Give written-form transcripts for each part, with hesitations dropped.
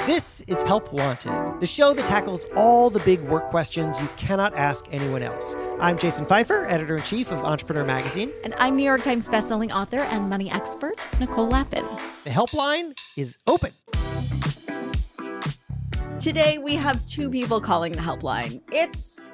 This is Help Wanted, the show that tackles all the big work questions you cannot ask anyone else. I'm Jason Pfeiffer, editor-in-chief of Entrepreneur Magazine. And I'm New York Times bestselling author and money expert, Nicole Lapin. The helpline is open. Today, we have two people calling the helpline. It's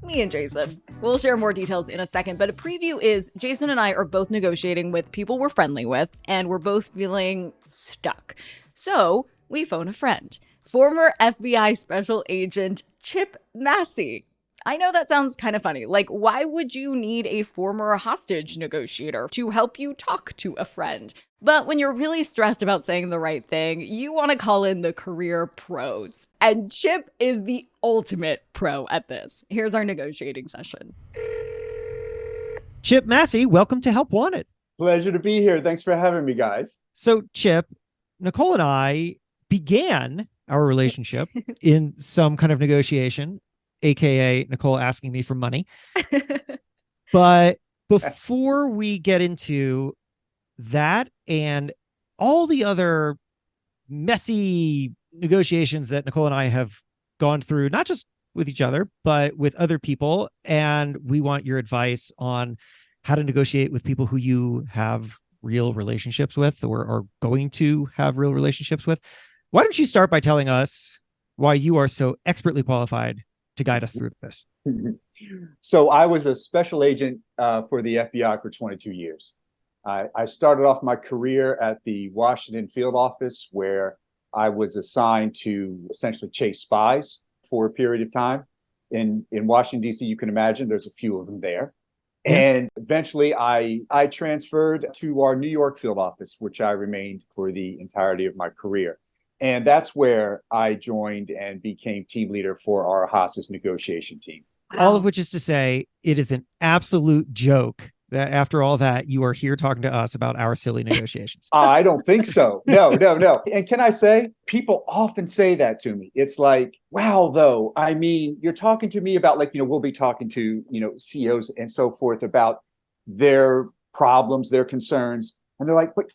me and Jason. We'll share more details in a second, but a preview is Jason and I are both negotiating with people we're friendly with, and we're both feeling stuck. So we phone a friend, former FBI special agent Chip Massey. I know that sounds kind of funny. Like, why would you need a former hostage negotiator to help you talk to a friend? But when you're really stressed about saying the right thing, you want to call in the career pros. And Chip is the ultimate pro at this. Here's our negotiating session. Chip Massey, welcome to Help Wanted. Pleasure to be here. Thanks for having me, guys. So, Chip, Nicole and I began our relationship in some kind of negotiation, aka Nicole asking me for money. But before we get into that and all the other messy negotiations that Nicole and I have gone through, not just with each other, but with other people, and we want your advice on how to negotiate with people who you have real relationships with or are going to have real relationships with. Why don't you start by telling us why you are so expertly qualified to guide us through this? So I was a special agent for the FBI for 22 years. I started off my career at the Washington field office, where I was assigned to essentially chase spies for a period of time. In Washington, D.C., you can imagine there's a few of them there. And eventually I transferred to our New York field office, which I remained for the entirety of my career. And that's where I joined and became team leader for our hostage negotiation team. All of which is to say, it is an absolute joke that after all that, you are here talking to us about our silly negotiations. I don't think so. No. And can I say, people often say that to me. It's like, wow, though, I mean, you're talking to me about, like, we'll be talking to, CEOs and so forth about their problems, their concerns. And they're like, but,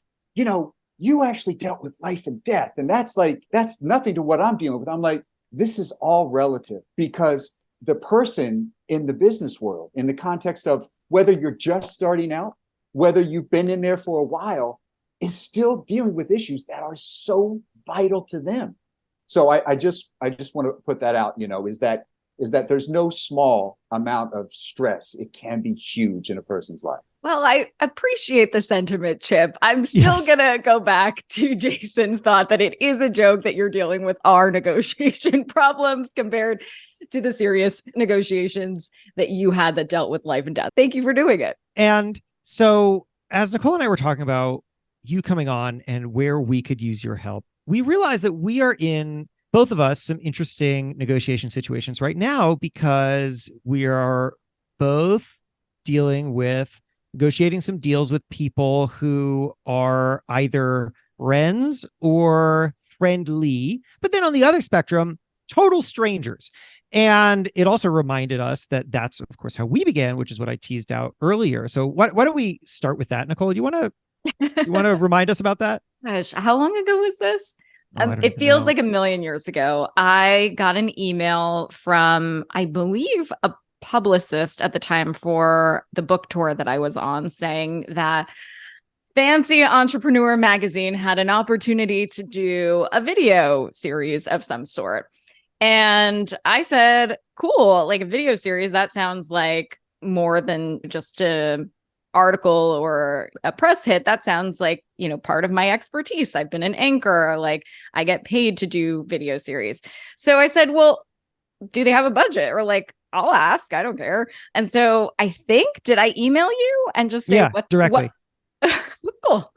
you actually dealt with life and death. And that's nothing to what I'm dealing with. I'm like, this is all relative, because the person in the business world, in the context of whether you're just starting out, whether you've been in there for a while, is still dealing with issues that are so vital to them. So I just want to put that out, is that there's no small amount of stress. It can be huge in a person's life. Well, I appreciate the sentiment, Chip. I'm still going to go back to Jason's thought that it is a joke that you're dealing with our negotiation problems compared to the serious negotiations that you had that dealt with life and death. Thank you for doing it. And so as Nicole and I were talking about you coming on and where we could use your help, we realized that we are in, both of us, some interesting negotiation situations right now, because we are both dealing with negotiating some deals with people who are either friends or friendly, but then on the other spectrum, total strangers. And it also reminded us that that's, of course, how we began, which is what I teased out earlier. So why don't we start with that? Nicole, do you want to remind us about that? Gosh, how long ago was this? It feels like a million years ago. I got an email from, I believe, a publicist at the time for the book tour that I was on, saying that Fancy Entrepreneur Magazine had an opportunity to do a video series of some sort. And I said, cool, like a video series, that sounds like more than just an article or a press hit. That sounds like, part of my expertise. I've been an anchor, like I get paid to do video series. So I said, well, do they have a budget? Or like, I'll ask, I don't care. And so I think, did I email you and just say what directly? Cool.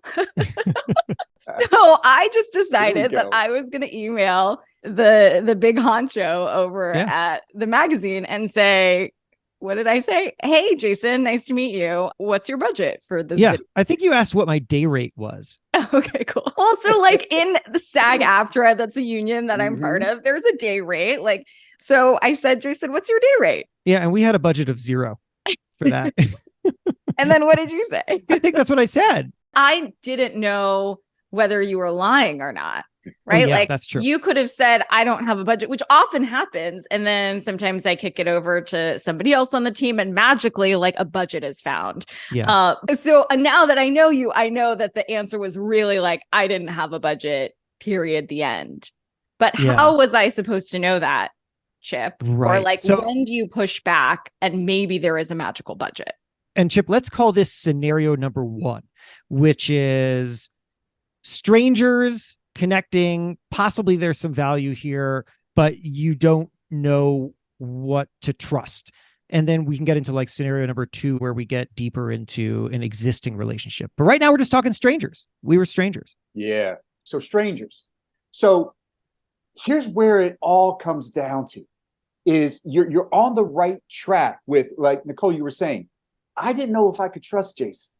So I just decided that I was going to email the big honcho over at the magazine and say, what did I say? Hey, Jason, nice to meet you. What's your budget for this video? I think you asked what my day rate was. Okay, cool. Also, like in the SAG-AFTRA, that's a union that I'm part of, there's a day rate. Like, so I said, Jason, what's your day rate? Yeah, and we had a budget of 0 for that. And then what did you say? I think that's what I said. I didn't know whether you were lying or not. right? Oh, yeah, Like that's true. you could have said, I don't have a budget, which often happens. And then sometimes I kick it over to somebody else on the team and magically like a budget is found. Yeah. So now that I know you, I know that the answer was really like, I didn't have a budget, period, the end. But how was I supposed to know that, Chip? Right. Or like, so, when do you push back and maybe there is a magical budget? And Chip, let's call this scenario number 1, which is strangers connecting. Possibly there's some value here, but you don't know what to trust. And then we can get into like scenario number 2, where we get deeper into an existing relationship. But right now we're just talking strangers. We were strangers. Yeah. So strangers. So here's where it all comes down to is you're on the right track with, like Nicole, you were saying, I didn't know if I could trust Jason,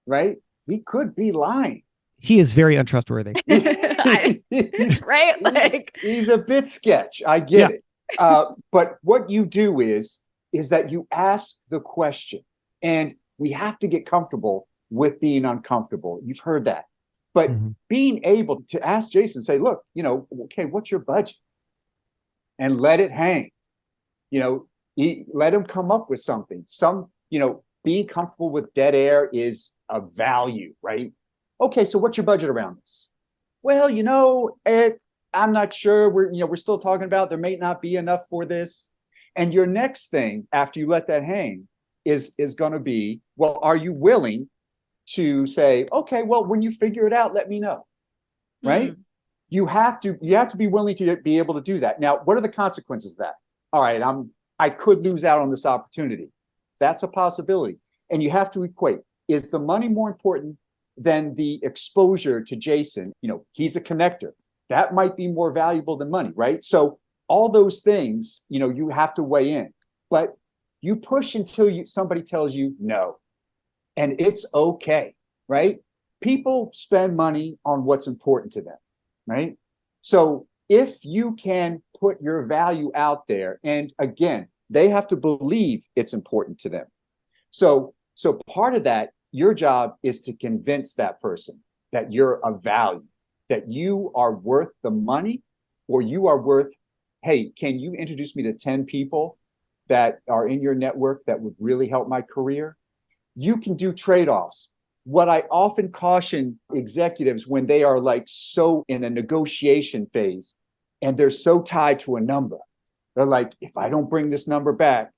right? He could be lying. He is very untrustworthy. Right? Like he's a bit sketch. I get it. But what you do is that you ask the question, and we have to get comfortable with being uncomfortable. You've heard that. But being able to ask Jason, say, look, okay, what's your budget? And let it hang. Let him come up with something. Being comfortable with dead air is a value, right? Okay, so what's your budget around this? Well, I'm not sure. We're still talking about there may not be enough for this. And your next thing after you let that hang is going to be, well, are you willing to say, okay, well, when you figure it out, let me know, right? You have to be willing to be able to do that. Now, what are the consequences of that? All right, I could lose out on this opportunity. That's a possibility. And you have to equate. Is the money more important than the exposure to Jason? He's a connector. That might be more valuable than money, right? So all those things, you have to weigh in. But you push until somebody tells you no. And it's okay, right? People spend money on what's important to them, right? So if you can put your value out there, and again, they have to believe it's important to them. So part of that, your job is to convince that person that you're of value, that you are worth the money, or you are worth, hey, can you introduce me to 10 people that are in your network that would really help my career? You can do trade-offs. What I often caution executives when they are like so in a negotiation phase and they're so tied to a number, they're like, if I don't bring this number back,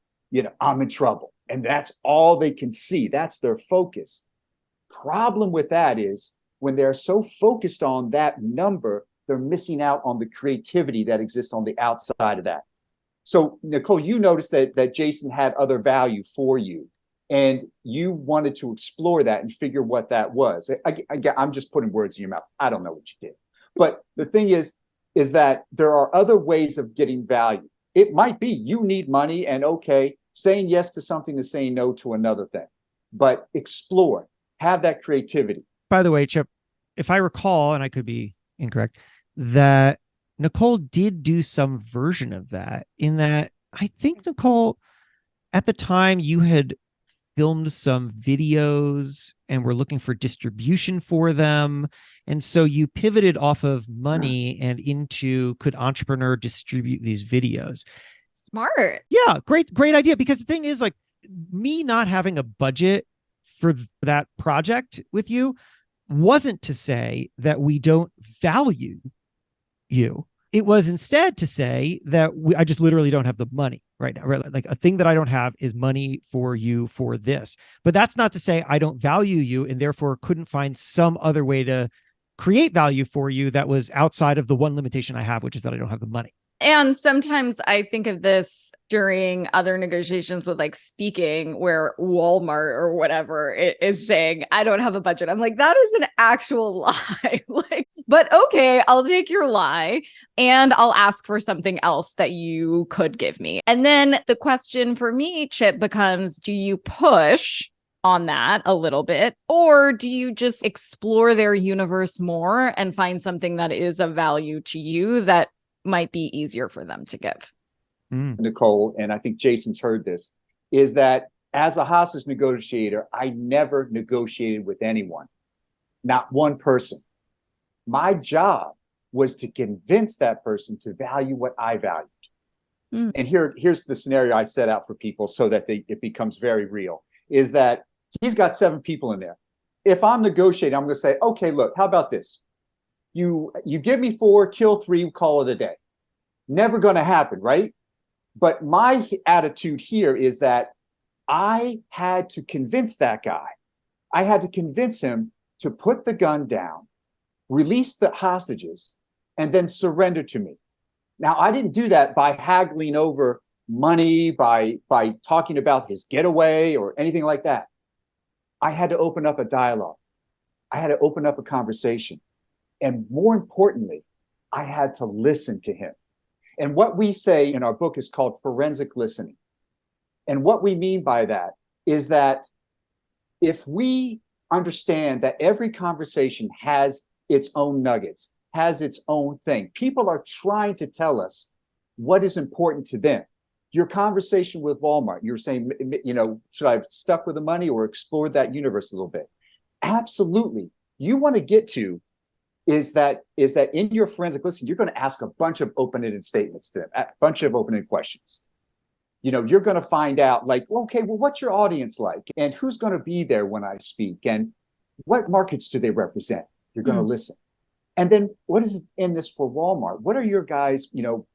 I'm in trouble. And that's all they can see. That's their focus. Problem with that is when they're so focused on that number, they're missing out on the creativity that exists on the outside of that. So, Nicole, you noticed that Jason had other value for you, and you wanted to explore that and figure what that was. I'm just putting words in your mouth. I don't know what you did. But the thing is that there are other ways of getting value. It might be you need money, and okay, saying yes to something is saying no to another thing. But explore, have that creativity. By the way, Chip, if I recall, and I could be incorrect, that Nicole did do some version of that, in that I think, Nicole, at the time you had filmed some videos and were looking for distribution for them. And so you pivoted off of money and into, could entrepreneur distribute these videos? Smart. Yeah, great idea. Because the thing is, like, me not having a budget for that project with you wasn't to say that we don't value you. It was instead to say that I just literally don't have the money right now. Right? Like, a thing that I don't have is money for you for this. But that's not to say I don't value you and therefore couldn't find some other way to create value for you that was outside of the one limitation I have, which is that I don't have the money. And sometimes I think of this during other negotiations with like speaking, where Walmart or whatever is saying, I don't have a budget. I'm like, that is an actual lie. But okay, I'll take your lie and I'll ask for something else that you could give me. And then the question for me, Chip, becomes, do you push on that a little bit, or do you just explore their universe more and find something that is of value to you that might be easier for them to give? Nicole, and I think Jason's heard this, is that as a hostage negotiator, I never negotiated with anyone, not one person. My job was to convince that person to value what I valued. And here's the scenario I set out for people so that it becomes very real, is that he's got 7 people in there. If I'm negotiating, I'm going to say, okay, look, how about this? You give me 4, kill 3, call it a day. Never going to happen, right? But my attitude here is that I had to convince that guy. I had to convince him to put the gun down, release the hostages, and then surrender to me. Now, I didn't do that by haggling over money, by talking about his getaway or anything like that. I had to open up a dialogue. I had to open up a conversation. And more importantly, I had to listen to him. And what we say in our book is called forensic listening. And what we mean by that is that if we understand that every conversation has its own nuggets, has its own thing, people are trying to tell us what is important to them. Your conversation with Walmart, you're saying, should I have stuck with the money or explored that universe a little bit? Absolutely. You want to get to is that in your forensic listening, you're going to ask a bunch of open-ended statements to them, a bunch of open-ended questions. You're going to find out like, okay, well, what's your audience like? And who's going to be there when I speak? And what markets do they represent? You're going to listen. And then what is in this for Walmart? What are your guys,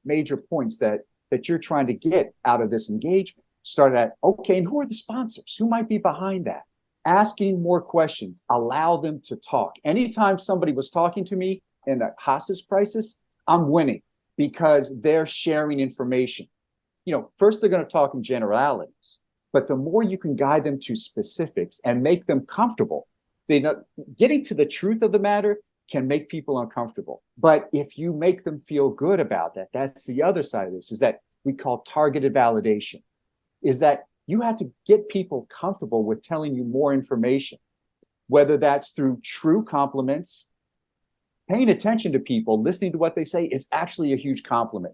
major points that you're trying to get out of this engagement? Start at, okay, and who are the sponsors? Who might be behind that? Asking more questions, allow them to talk. Anytime somebody was talking to me in a hostage crisis, I'm winning because they're sharing information. First they're going to talk in generalities, but the more you can guide them to specifics and make them comfortable, getting to the truth of the matter can make people uncomfortable. But if you make them feel good about that, that's the other side of this, is that we call targeted validation, is that you have to get people comfortable with telling you more information, whether that's through true compliments. Paying attention to people, listening to what they say is actually a huge compliment.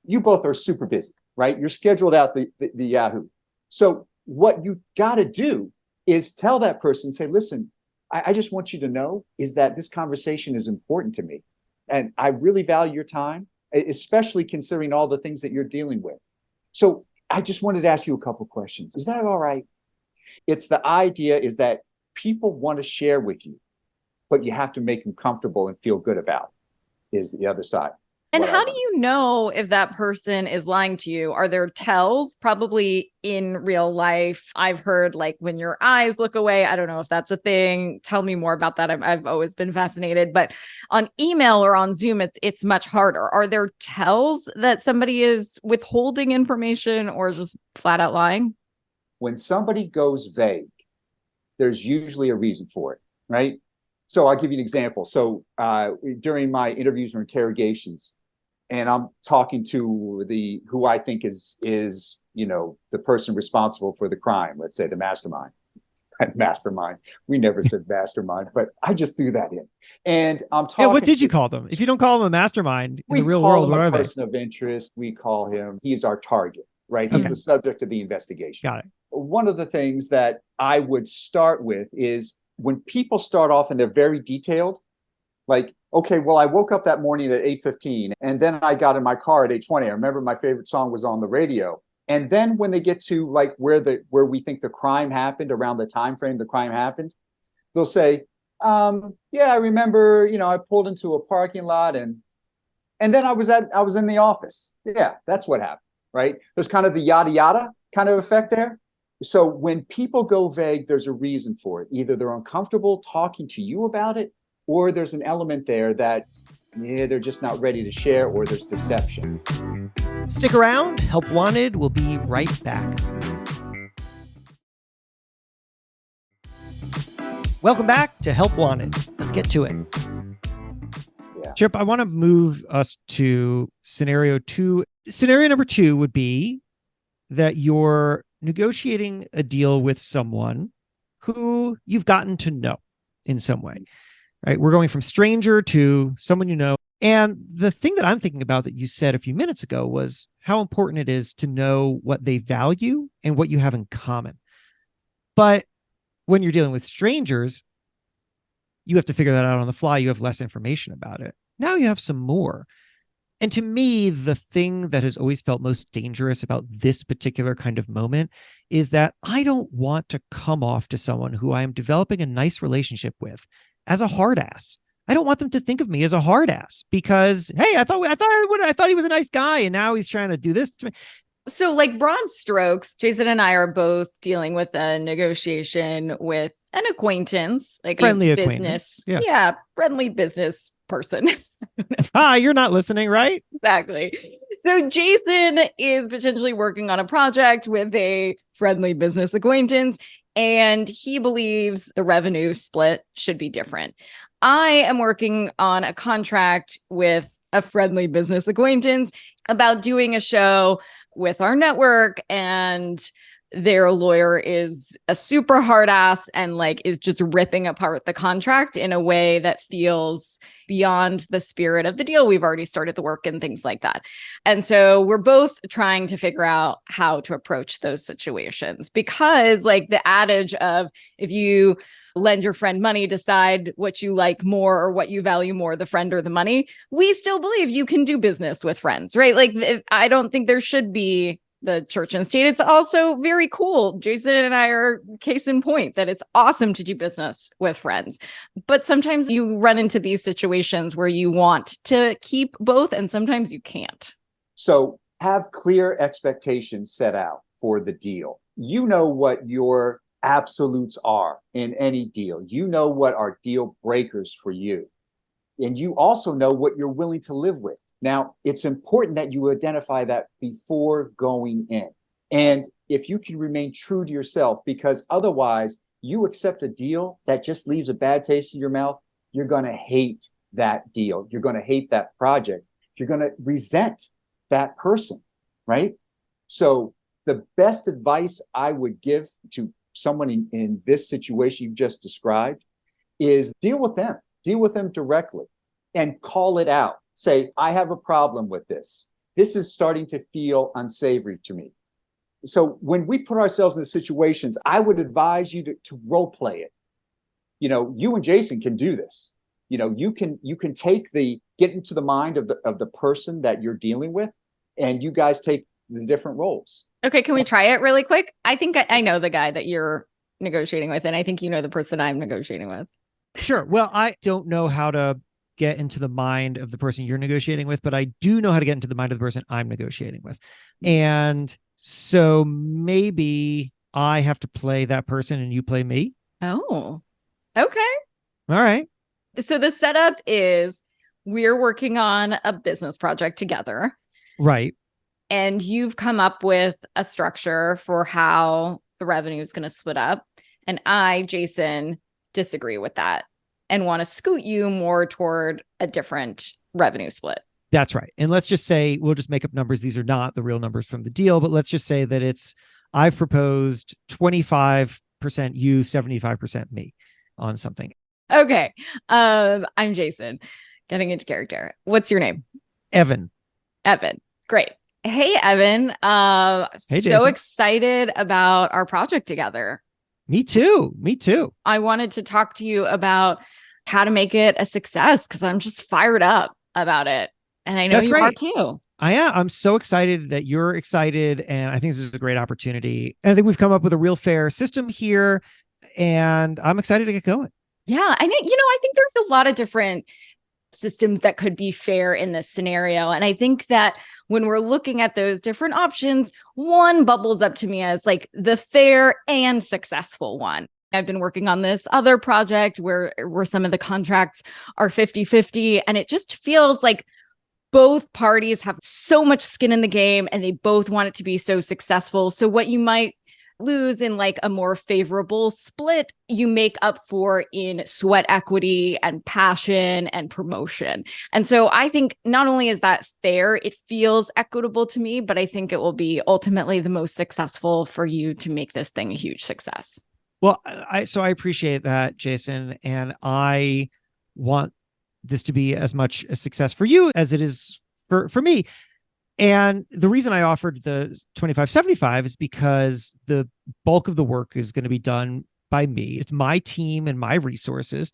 You both are super busy, right? You're scheduled out the Yahoo. So what you got to do is tell that person, say, listen, I just want you to know is that this conversation is important to me. And I really value your time, especially considering all the things that you're dealing with. So I just wanted to ask you a couple of questions. Is that all right? It's the idea is that people want to share with you, but you have to make them comfortable and feel good about it, is the other side. And how do you know if that person is lying to you? Are there tells? Probably in real life. I've heard like when your eyes look away. I don't know if that's a thing. Tell me more about that. I've always been fascinated. But on email or on Zoom, it's much harder. Are there tells that somebody is withholding information or just flat out lying? When somebody goes vague, there's usually a reason for it, right? So I'll give you an example. So during my interviews or interrogations, and I'm talking to who I think is the person responsible for the crime, let's say the mastermind. Mastermind. We never said mastermind, but I just threw that in. And I'm talking. Yeah, what did you call them? If you don't call them a mastermind in the real world, what are they? Person of interest. We call him. He's our target, right? He's the subject of the investigation. Got it. One of the things that I would start with is when people start off and they're very detailed, like, okay, well, I woke up that morning at 8:15 and then I got in my car at 8:20. I remember my favorite song was on the radio. And then when they get to like where we think the crime happened, around the time frame the crime happened, they'll say, yeah, I remember, I pulled into a parking lot and then I was in the office. Yeah, that's what happened, right? There's kind of the yada yada kind of effect there. So when people go vague, there's a reason for it. Either they're uncomfortable talking to you about it, or there's an element there that, they're just not ready to share, or there's deception. Stick around. Help Wanted will be right back. Welcome back to Help Wanted. Let's get to it. Yeah. Chip, I want to move us to scenario 2. Scenario number 2 would be that you're negotiating a deal with someone who you've gotten to know in some way, right? We're going from stranger to someone you know. And the thing that I'm thinking about that you said a few minutes ago was how important it is to know what they value and what you have in common. But when you're dealing with strangers, you have to figure that out on the fly. You have less information about it. Now you have some more. And to me, the thing that has always felt most dangerous about this particular kind of moment is that I don't want to come off to someone who I am developing a nice relationship with as a hard ass. I don't want them to think of me as a hard ass because, hey, I thought he was a nice guy and now he's trying to do this to me. So, like, broad strokes, Jason and I are both dealing with a negotiation with an acquaintance, like friendly a business. Acquaintance. Yeah, friendly business person. Hi, you're not listening, right? Exactly. So Jason is potentially working on a project with a friendly business acquaintance, and he believes the revenue split should be different. I am working on a contract with a friendly business acquaintance about doing a show with our network, and their lawyer is a super hard ass and like is just ripping apart the contract in a way that feels beyond the spirit of the deal. We've already started the work and things like that. And so we're both trying to figure out how to approach those situations, because like the adage of, if you lend your friend money, decide what you like more or what you value more, the friend or the money. We still believe you can do business with friends, right? Like, I don't think there should be the church and state. It's also very cool. Jason and I are case in point that it's awesome to do business with friends. But sometimes you run into these situations where you want to keep both and sometimes you can't. So have clear expectations set out for the deal. You know what your absolutes are in any deal. You know what are deal breakers for you. And you also know what you're willing to live with. Now, it's important that you identify that before going in. And if you can remain true to yourself, because otherwise you accept a deal that just leaves a bad taste in your mouth, you're going to hate that deal. You're going to hate that project. You're going to resent that person, right? So the best advice I would give to someone in this situation you've just described is deal with them directly and call it out. Say, I have a problem with this. This is starting to feel unsavory to me. So when we put ourselves in the situations, I would advise you to role play it. You know, you and Jason can do this. You know, you can get into the mind of the person that you're dealing with, and you guys take the different roles. Okay, can we try it really quick? I think I know the guy that you're negotiating with, and I think you know the person I'm negotiating with. Sure. Well, I don't know how to get into the mind of the person you're negotiating with, but I do know how to get into the mind of the person I'm negotiating with. And so maybe I have to play that person and you play me. Oh, okay. All right. So the setup is we're working on a business project together. Right. And you've come up with a structure for how the revenue is going to split up. And I, Jason, disagree with that and want to scoot you more toward a different revenue split. That's right. And let's just say, we'll just make up numbers. These are not the real numbers from the deal, but let's just say that I've proposed 25% you, 75% me on something. Okay. I'm Jason, getting into character. What's your name? Evan. Evan. Great. Hey, Evan. Hey, so Jason. excited about our project together. Me too. I wanted to talk to you about how to make it a success because I'm just fired up about it. And I know you are too. I am. I'm so excited that you're excited. And I think this is a great opportunity. And I think we've come up with a real fair system here. And I'm excited to get going. Yeah. I think there's a lot of different systems that could be fair in this scenario. And I think that when we're looking at those different options, one bubbles up to me as like the fair and successful one. I've been working on this other project where some of the contracts are 50-50, and it just feels like both parties have so much skin in the game and they both want it to be so successful. So what you might lose in like a more favorable split, you make up for in sweat equity and passion and promotion. And so I think not only is that fair, it feels equitable to me, but I think it will be ultimately the most successful for you to make this thing a huge success. Well, I appreciate that, Jason. And I want this to be as much a success for you as it is for me. And the reason I offered the 25-75 is because the bulk of the work is going to be done by me. It's my team and my resources.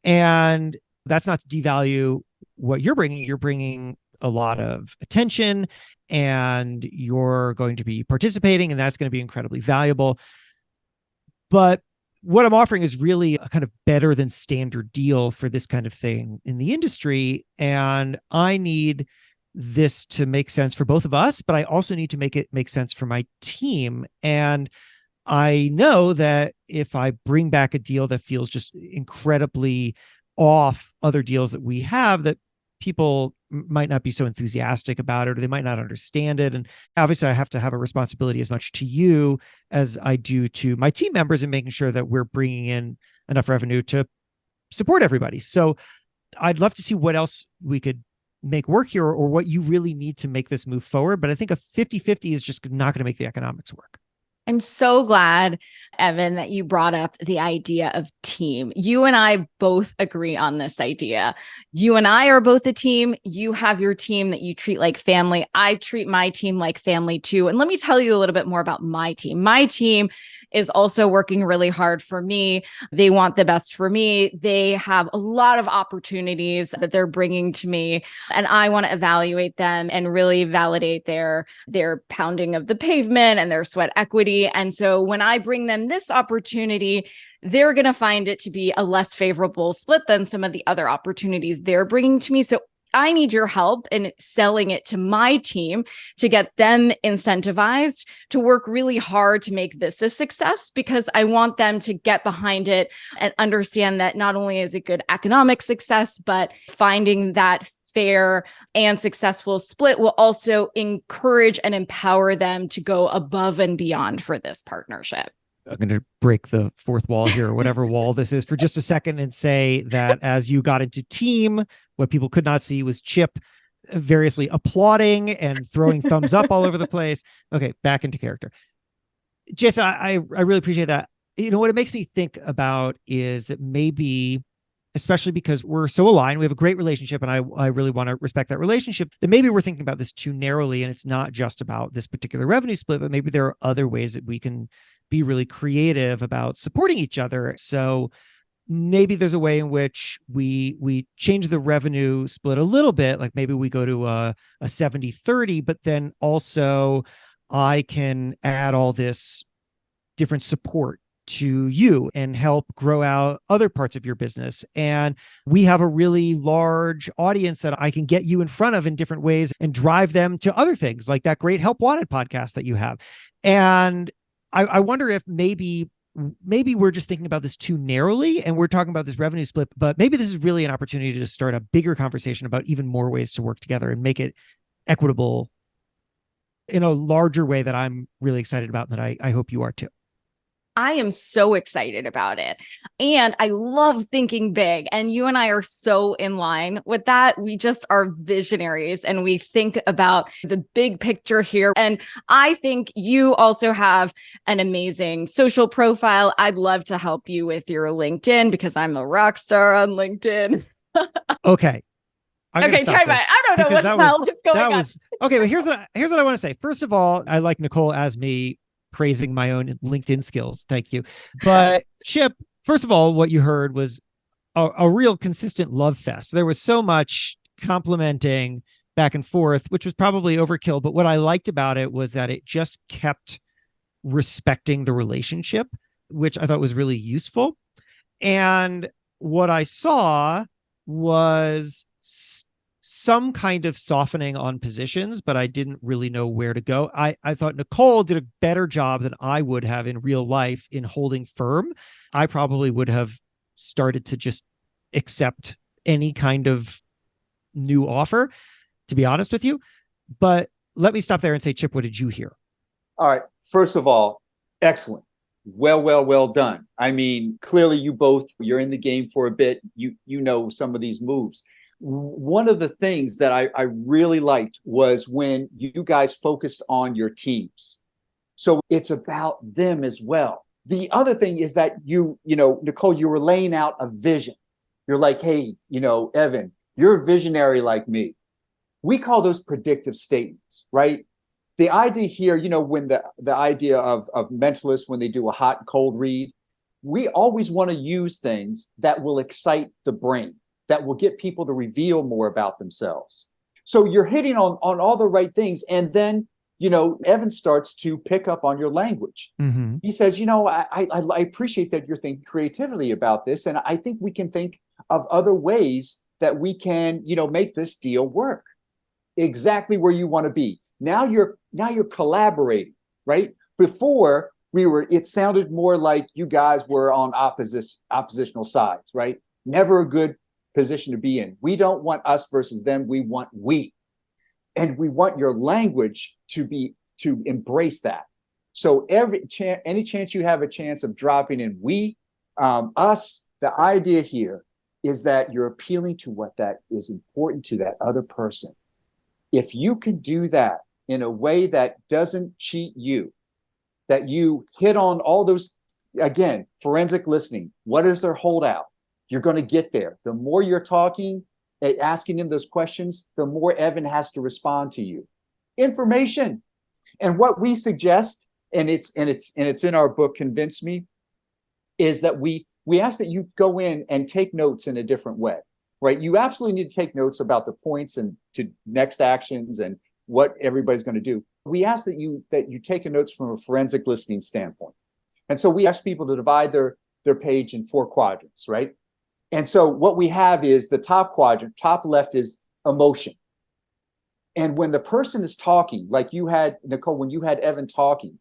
And that's not to devalue what you're bringing a lot of attention, and you're going to be participating, and that's going to be incredibly valuable. But what I'm offering is really a kind of better than standard deal for this kind of thing in the industry. And I need this to make sense for both of us, but I also need to make it make sense for my team. And I know that if I bring back a deal that feels just incredibly off other deals that we have, that people might not be so enthusiastic about it, or they might not understand it. And obviously I have to have a responsibility as much to you as I do to my team members in making sure that we're bringing in enough revenue to support everybody. So I'd love to see what else we could make work here, or what you really need to make this move forward. But I think a 50-50 is just not going to make the economics work. I'm so glad, Evan, that you brought up the idea of team. You and I both agree on this idea. You and I are both a team. You have your team that you treat like family. I treat my team like family too. And let me tell you a little bit more about my team. My team is also working really hard for me. They want the best for me. They have a lot of opportunities that they're bringing to me, and I want to evaluate them and really validate their pounding of the pavement and their sweat equity. And so when I bring them this opportunity, they're going to find it to be a less favorable split than some of the other opportunities they're bringing to me. So I need your help in selling it to my team to get them incentivized to work really hard to make this a success, because I want them to get behind it and understand that not only is it good economic success, but finding that fair and successful split will also encourage and empower them to go above and beyond for this partnership. I'm going to break the fourth wall here, or whatever wall this is, for just a second, and say that as you got into team, what people could not see was Chip variously applauding and throwing thumbs up all over the place. Okay, back into character. Jason, I really appreciate that. You know, what it makes me think about is that maybe, especially because we're so aligned, we have a great relationship, and I really want to respect that relationship, that maybe we're thinking about this too narrowly, and it's not just about this particular revenue split, but maybe there are other ways that we can be really creative about supporting each other. So maybe there's a way in which we change the revenue split a little bit, like maybe we go to a 70-30, but then also I can add all this different support to you and help grow out other parts of your business. And we have a really large audience that I can get you in front of in different ways and drive them to other things, like that great Help Wanted podcast that you have. And I wonder if maybe we're just thinking about this too narrowly, and we're talking about this revenue split, but maybe this is really an opportunity to start a bigger conversation about even more ways to work together and make it equitable in a larger way that I'm really excited about, and that I hope you are too. I am so excited about it. And I love thinking big. And you and I are so in line with that. We just are visionaries, and we think about the big picture here. And I think you also have an amazing social profile. I'd love to help you with your LinkedIn, because I'm a rock star on LinkedIn. Okay. Okay, time out. I don't know what the hell is going on. Okay, but here's what I want to say. First of all, I like Nicole as me praising my own LinkedIn skills. Thank you. But Chip, first of all, what you heard was a real consistent love fest. There was so much complimenting back and forth, which was probably overkill. But what I liked about it was that it just kept respecting the relationship, which I thought was really useful. And what I saw was some kind of softening on positions, but I didn't really know where to go. I thought Nicole did a better job than I would have in real life in holding firm. I probably would have started to just accept any kind of new offer, to be honest with you. But let me stop there and say, Chip, what did you hear? All right. First of all, excellent. Well done. I mean, clearly you're in the game for a bit. You know some of these moves. One of the things that I really liked was when you guys focused on your teams. So it's about them as well. The other thing is that you know, Nicole, you were laying out a vision. You're like, hey, you know, Evan, you're a visionary like me. We call those predictive statements, right? The idea here, you know, when the idea of mentalists, when they do a hot and cold read, we always want to use things that will excite the brain. that will get people to reveal more about themselves. So you're hitting on all the right things. And then, Evan starts to pick up on your language. Mm-hmm. He says, I appreciate that you're thinking creatively about this. And I think we can think of other ways that we can, make this deal work exactly where you want to be. Now you're collaborating, right? Before it sounded more like you guys were on oppositional sides, right? Never a good position to be in. We don't want us versus them. We want we. And we want your language to embrace that. So any chance you have a chance of dropping in we, us, the idea here is that you're appealing to what that is important to that other person. If you can do that in a way that doesn't cheat you, that you hit on all those, again, forensic listening, what is their holdout? You're going to get there. The more you're talking, asking him those questions, the more Evan has to respond to you. Information. And what we suggest, and it's in our book, Convince Me, is that we ask that you go in and take notes in a different way, right? You absolutely need to take notes about the points and to next actions and what everybody's going to do. We ask that you take notes from a forensic listening standpoint. And so we ask people to divide their page in 4 quadrants, right? And so what we have is the top quadrant, top left is emotion. And when the person is talking, like you had, Nicole, when you had Evan talking,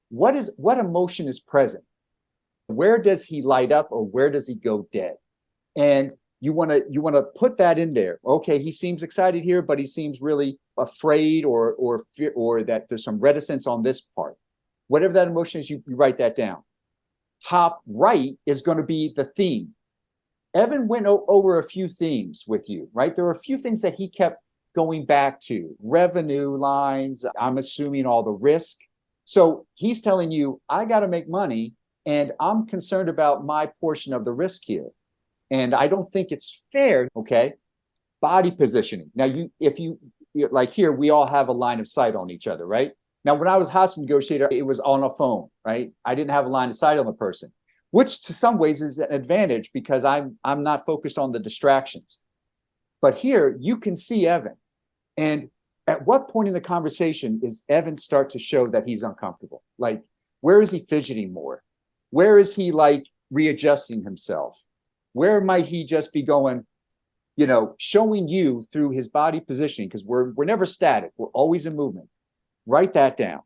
what emotion is present? Where does he light up or where does he go dead? And you want to put that in there. Okay, he seems excited here, but he seems really afraid or fear, or that there's some reticence on this part. Whatever that emotion is, you write that down. Top right is going to be the theme. Evan went over a few themes with you, right? There were a few things that he kept going back to. Revenue lines, I'm assuming all the risk. So he's telling you, I got to make money and I'm concerned about my portion of the risk here. And I don't think it's fair, okay? Body positioning. Now, if you like here, we all have a line of sight on each other, right? Now, when I was hostage negotiator, it was on a phone, right? I didn't have a line of sight on the person, which to some ways is an advantage because I'm not focused on the distractions. But here you can see Evan. And at what point in the conversation is Evan start to show that he's uncomfortable? Like, where is he fidgeting more? Where is he like readjusting himself? Where might he just be going, showing you through his body positioning? Because we're never static. We're always in movement. Write that down.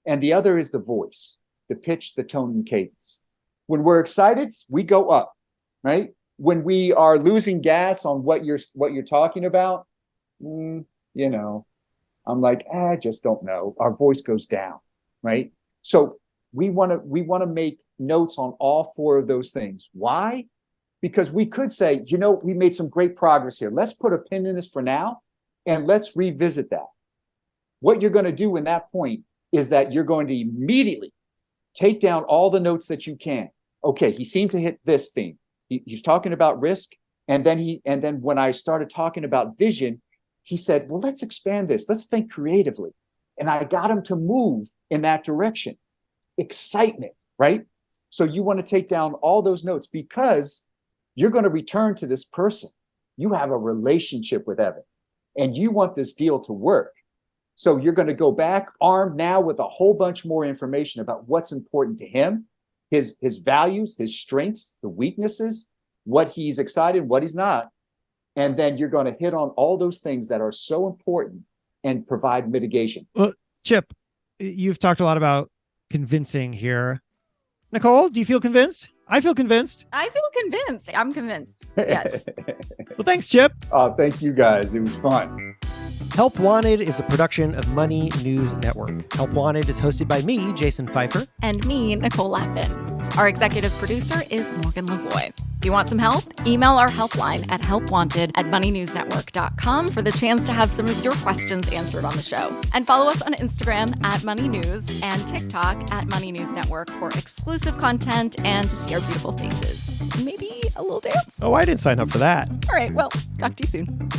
And the other is the voice, the pitch, the tone, and cadence. When we're excited, we go up, right? When we are losing gas on what you're talking about, I'm like, I just don't know. Our voice goes down, right? So we want to make notes on all 4 of those things. Why? Because we could say, we made some great progress here. Let's put a pin in this for now, and let's revisit that. What you're going to do in that point is that you're going to immediately take down all the notes that you can. Okay, he seemed to hit this theme. He's talking about risk, and then when I started talking about vision, he said, well, let's expand this. Let's think creatively. And I got him to move in that direction. Excitement, right? So you want to take down all those notes because you're going to return to this person. You have a relationship with Evan, and you want this deal to work. So you're going to go back armed now with a whole bunch more information about what's important to him, his values, his strengths, the weaknesses, what he's excited, what he's not. And then you're going to hit on all those things that are so important and provide mitigation. Well, Chip, you've talked a lot about convincing here. Nicole, do you feel convinced? I feel convinced. I feel convinced. I'm convinced. Yes. Well, thanks, Chip. Thank you guys. It was fun. Help Wanted is a production of Money News Network. Help Wanted is hosted by me, Jason Pfeiffer. And me, Nicole Lappin. Our executive producer is Morgan Lavoie. If you want some help, email our helpline at helpwanted@moneynewsnetwork.com for the chance to have some of your questions answered on the show. And follow us on Instagram at Money News and TikTok at Money News Network for exclusive content and to see our beautiful faces. Maybe a little dance. Oh, I didn't sign up for that. All right, well, talk to you soon.